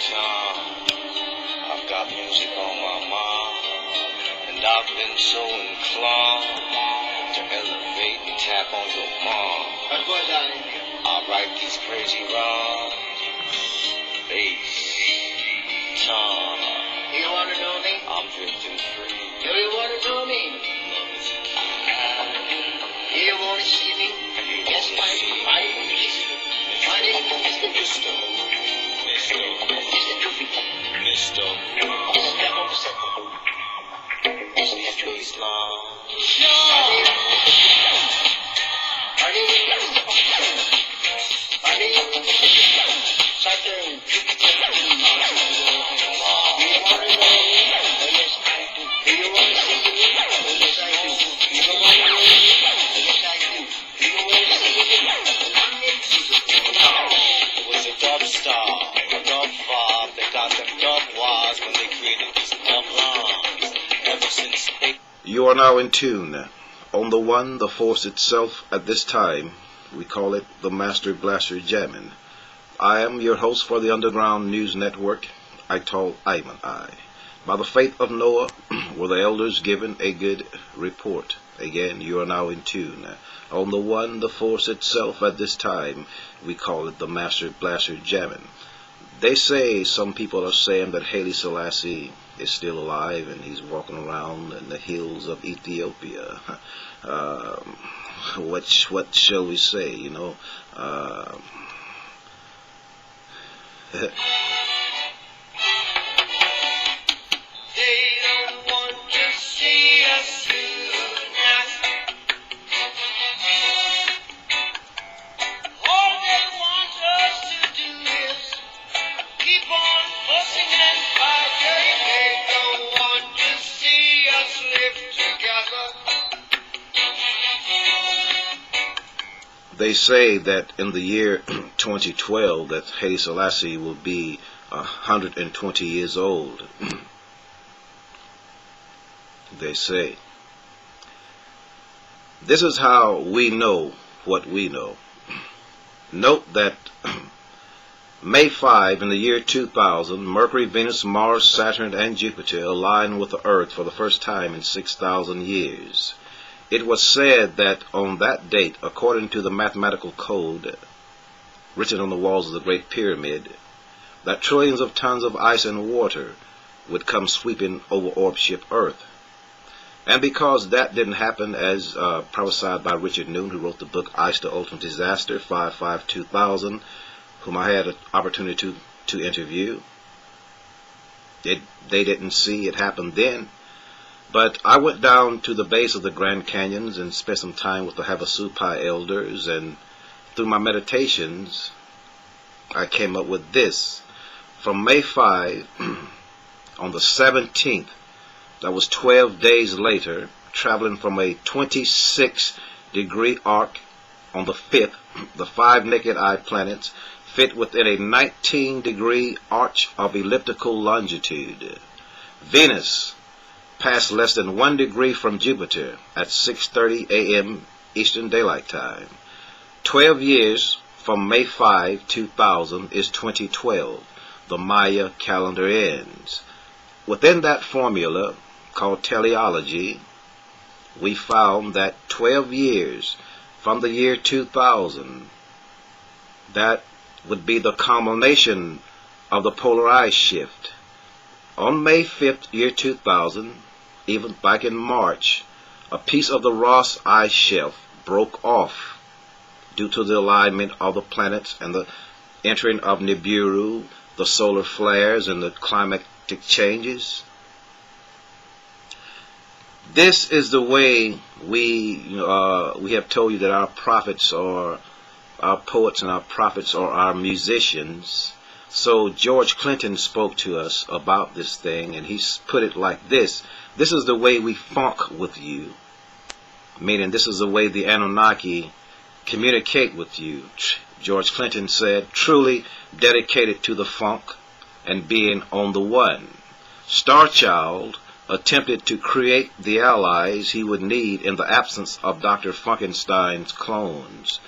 time. I've got music on my mind, and I've been so inclined to elevate and tap on your mind. What goes on in here? I write these crazy rhymes. Bass, time. Do you want to know me? I'm drifting free. Do you want to know me? Love is Do you want to see me? Yes, my name is Mr. Goofy. Mr. Step over, step over. Mr. Baseline. It was a dub star, a dub vibe that got them dub wise when they created these dub lines. Ever since they... You are now in tune. On the one, the force itself at this time, we call it the Master Blaster Jammin'. I am your host for the Underground News Network, I told Ayman I. By the faith of Noah were the elders given a good report. Again, you are now in tune. On the one, the force itself at this time, we call it the Master Blaster Jammin'. They say, some people are saying that Haile Selassie is still alive and he's walking around in the hills of Ethiopia. What shall we say, you know? They don't want to see us tonight. All they want us to do is keep on fussing and fighting. They don't want to see us live together. They say that in the year 2012 that Haile Selassie will be 120 years old. They say. This is how we know what we know. Note that May 5 in the year 2000, Mercury, Venus, Mars, Saturn, and Jupiter aligned with the Earth for the first time in 6,000 years. It was said that on that date, according to the mathematical code written on the walls of the Great Pyramid, that trillions of tons of ice and water would come sweeping over orb ship Earth. And because that didn't happen, as prophesied by Richard Noon, who wrote the book Ice to Ultimate Disaster, 5/5/2000, whom I had an opportunity to interview, they didn't see it happen then. But I went down to the base of the Grand Canyons and spent some time with the Havasupai elders, and through my meditations, I came up with this. From May 5, on the 17th, that was 12 days later, traveling from a 26-degree arc on the 5th, the 5 naked eye planets fit within a 19-degree arch of elliptical longitude. Venus passed less than 1 degree from Jupiter at 6:30 a.m. Eastern Daylight Time. 12 years from May 5, 2000 is 2012. The Maya calendar ends. Within that formula, called teleology, we found that 12 years from the year 2000, that would be the culmination of the polar ice shift. On May 5th, year 2000, even back in March, a piece of the Ross ice shelf broke off due to the alignment of the planets and the entering of Nibiru, the solar flares, and the climatic changes. This is the way we have told you that our prophets are our poets and our prophets are our musicians. So George Clinton spoke to us about this thing, and he put it like this. This is the way we funk with you. Meaning this is the way the Anunnaki communicate with you. George Clinton said, truly dedicated to the funk and being on the one. Starchild attempted to create the allies he would need in the absence of Dr. Funkenstein's clones.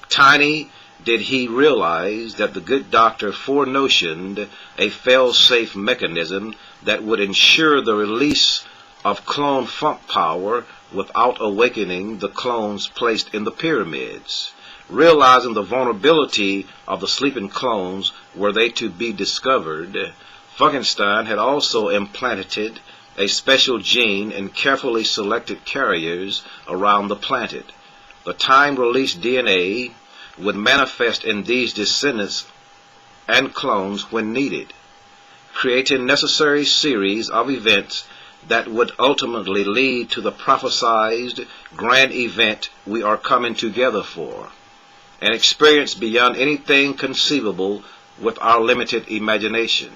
Tiny did he realize that the good doctor forenotioned a fail-safe mechanism that would ensure the release of clone funk power without awakening the clones placed in the pyramids. Realizing the vulnerability of the sleeping clones were they to be discovered, Funkenstein had also implanted a special gene in carefully selected carriers around the planet. The time-released DNA would manifest in these descendants and clones when needed, creating necessary series of events that would ultimately lead to the prophesied grand event we are coming together for, an experience beyond anything conceivable with our limited imagination.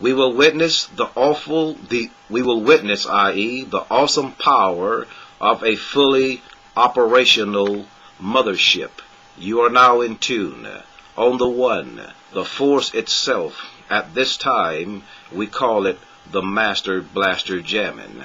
We will witness, i.e., the awesome power of a fully operational mothership. You are now in tune on the One, the Force itself. At this time, we call it the Master Blaster Jammin'.